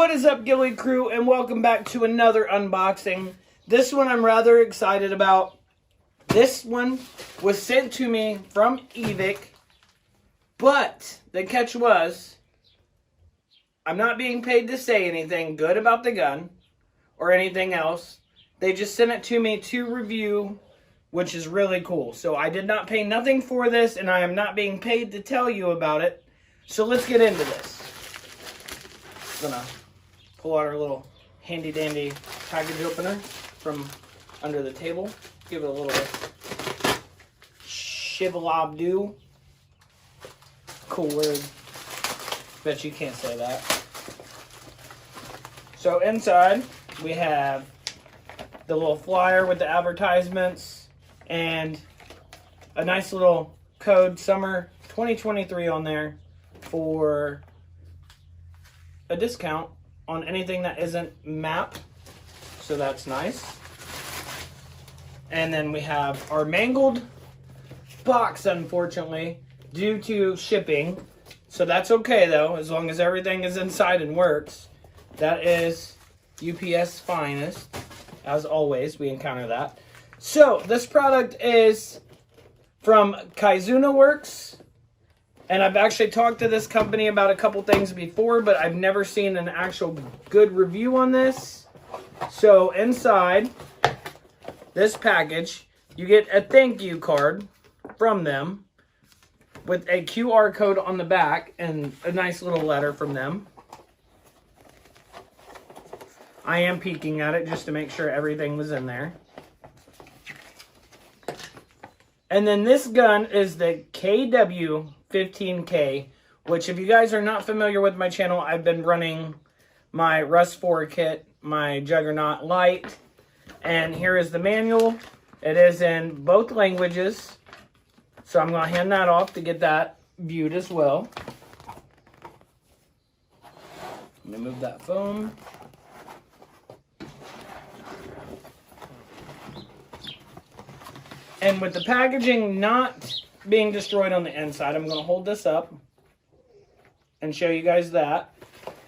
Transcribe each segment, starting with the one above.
What is up, Gilly Crew, and welcome back to another unboxing. This one I'm rather excited about. This one was sent to me from Evic, but the catch was, I'm not being paid to say anything good about the gun or anything else. They just sent it to me to review, which is really cool. So I did not pay nothing for this, and I am not being paid to tell you about it. So let's get into this. Gonna pull out our little handy dandy package opener from under the table. Give it a little shivalabdoo. Cool word. Bet you can't say that. So inside we have the little flyer with the advertisements and a nice little code summer 2023 on there for a discount on anything that isn't MAP, so that's nice. And then we have our mangled box, unfortunately, due to shipping. So that's okay though, as long as everything is inside and works. That is UPS finest. As always, we encounter that. So this product is from Kizuna Works. And I've actually talked to this company about a couple things before, but I've never seen an actual good review on this. So inside this package, you get a thank you card from them with a QR code on the back and a nice little letter from them. I am peeking at it just to make sure everything was in there. And then this gun is the KW-15K, which if you guys are not familiar with my channel, I've been running my Rust 4 kit, my Juggernaut Light, and here is the manual. It is in both languages, so I'm going to hand that off to get that viewed as well. Let me move that phone. And with the packaging not being destroyed on the inside, I'm going to hold this up and show you guys that.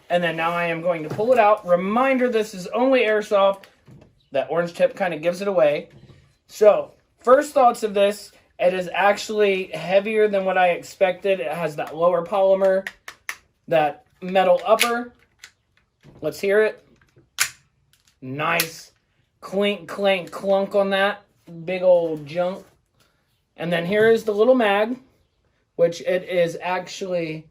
And then now I am going to pull it out. Reminder, this is only Airsoft. That orange tip kind of gives it away. So, first thoughts of this, it is actually heavier than what I expected. It has that lower polymer, that metal upper. Let's hear it. Nice clink, clank, clunk on that. Big old junk. And then here is the little mag, which it is actually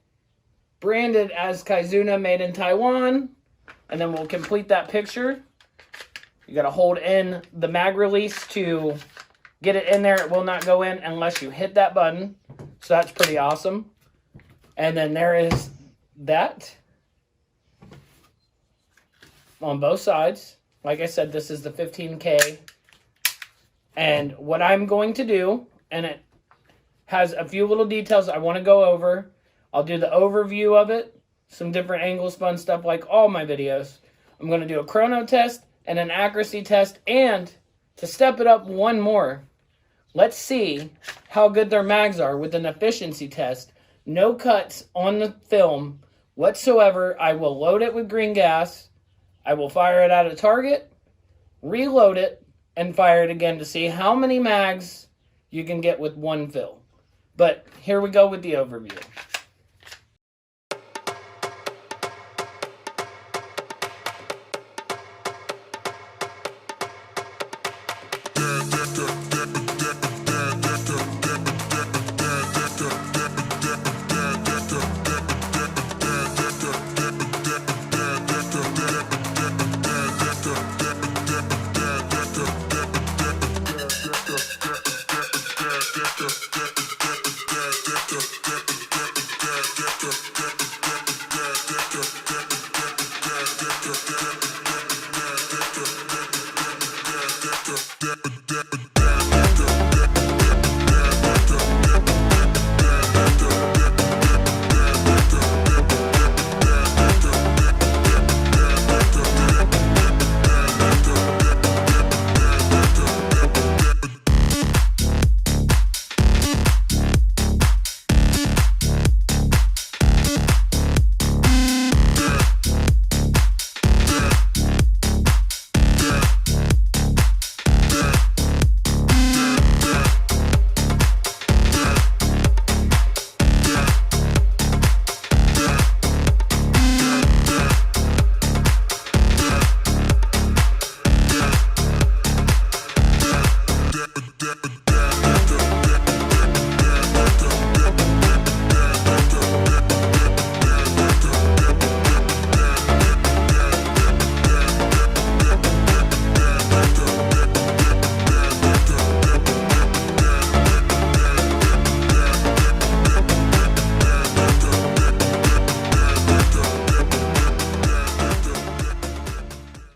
branded as Kizuna, made in Taiwan. And then we'll complete that picture. You got to hold in the mag release to get it in there. It will not go in unless you hit that button. So that's pretty awesome. And then there is that on both sides. Like I said, this is the 15K. And what I'm going to do, and it has a few little details I want to go over. I'll do the overview of it, some different angles, fun stuff like all my videos. I'm going to do a chrono test and an accuracy test, and to step it up one more, let's see how good their mags are with an efficiency test. No cuts on the film whatsoever. I will load it with green gas. I will fire it at a target, reload it, and fire it again to see how many mags you can get with one fill. But here we go with the overview.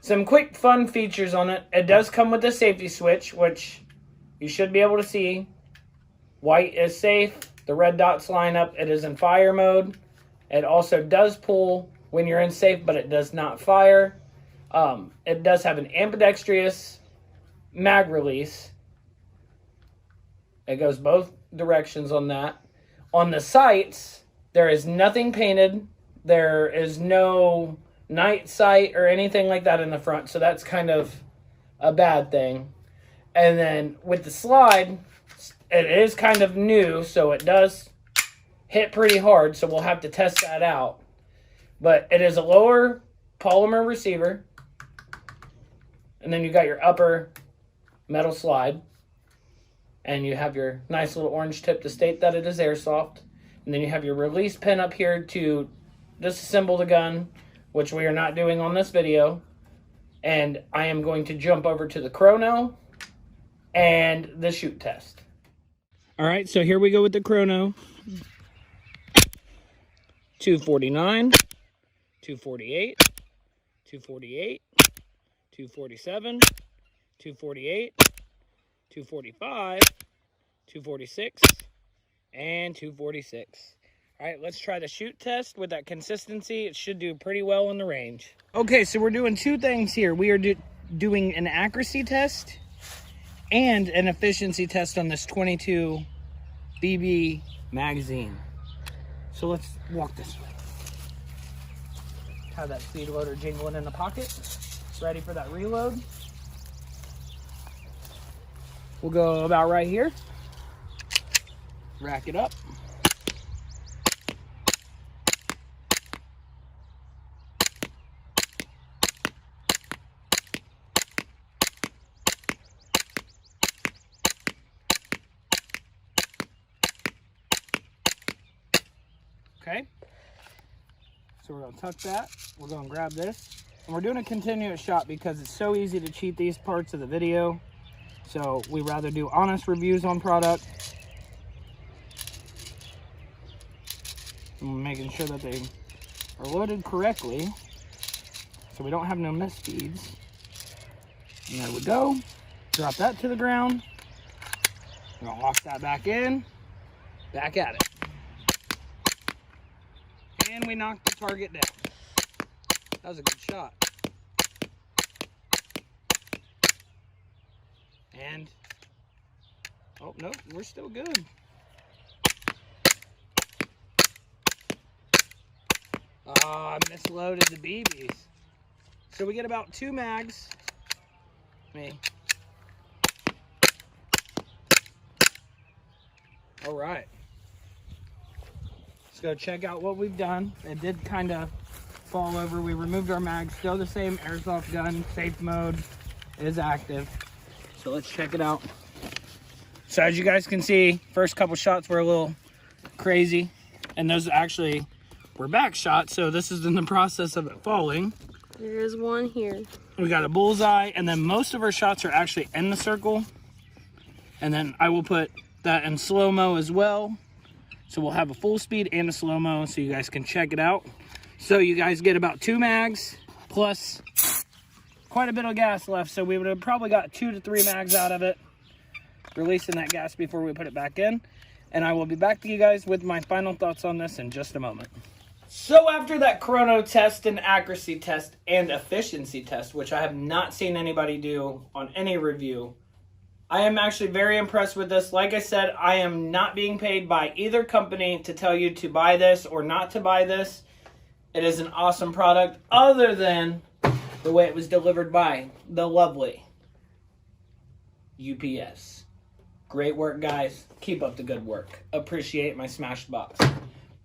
Some quick fun features on it. It does come with a safety switch, which you should be able to see. White is safe. The red dots line up. It is in fire mode. It also does pull when you're in safe, but it does not fire. It does have an ambidextrous mag release. It goes both directions on that. On the sights, there is nothing painted. There is no night sight or anything like that in the front, so that's kind of a bad thing. And then with the slide, it is kind of new, so it does hit pretty hard, so we'll have to test that out. But it is a lower polymer receiver, and then you got your upper metal slide, and you have your nice little orange tip to state that it is airsoft. And then you have your release pin up here to disassemble the gun, which we are not doing on this video. And I am going to jump over to the chrono and the shoot test. All right, so here we go with the chrono. 249, 248, 248, 247, 248, 245, 246, and 246. All right, let's try the shoot test with that consistency. It should do pretty well in the range. Okay, so we're doing two things here. We are doing an accuracy test and an efficiency test on this 22 BB magazine. So let's walk this way. Have that speed loader jingling in the pocket. Ready for that reload. We'll go about right here. Rack it up. Okay, so we're going to tuck that, we're going to grab this, and we're doing a continuous shot because it's so easy to cheat these parts of the video, so we rather do honest reviews on product. And making sure that they are loaded correctly, so we don't have no misfeeds. And there we go, drop that to the ground, we're going to lock that back in, back at it. And we knocked the target down. That was a good shot. And, oh, no, we're still good. Oh, I misloaded the BBs. So we get about 2 mags. All right. Let's go check out what we've done. It did kind of fall over. We removed our mags. Still the same airsoft gun. Safe mode is active. So let's check it out. So as you guys can see, first couple shots were a little crazy. And those actually were back shots. So this is in the process of it falling. There is one here. We got a bullseye. And then most of our shots are actually in the circle. And then I will put that in slow-mo as well. So we'll have a full speed and a slow-mo so you guys can check it out. So you guys get about 2 mags plus quite a bit of gas left. So we would have probably got 2 to 3 mags out of it, releasing that gas before we put it back in. And I will be back to you guys with my final thoughts on this in just a moment. So after that chrono test and accuracy test and efficiency test, which I have not seen anybody do on any review, I am actually very impressed with this. Like I said, I am not being paid by either company to tell you to buy this or not to buy this. It is an awesome product other than the way it was delivered by the lovely UPS. Great work, guys. Keep up the good work. Appreciate my smashed box.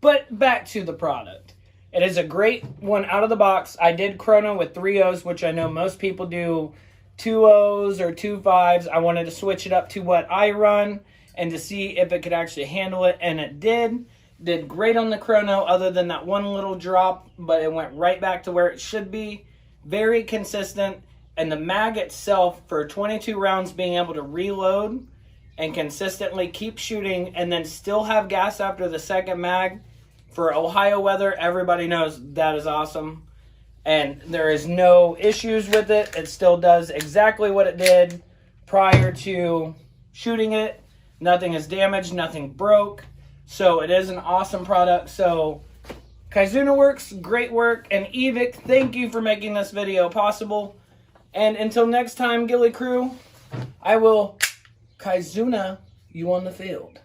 But back to the product. It is a great one out of the box. I did chrono with 3 O's, which I know most people do 2 O's or 2 5s. I wanted to switch it up to what I run and to see if it could actually handle it, and it did. Did great on the chrono other than that one little drop, but it went right back to where it should be. Very consistent, and the mag itself for 22 rounds being able to reload and consistently keep shooting and then still have gas after the second mag for Ohio weather, everybody knows that is awesome. and there is no issues with it. It still does exactly what it did prior to shooting it. Nothing is damaged, nothing broke. So it is an awesome product. So Kizuna Works, great work. And Evic, thank you for making this video possible. And until next time, Ghillie Crew, I will Kizuna you on the field.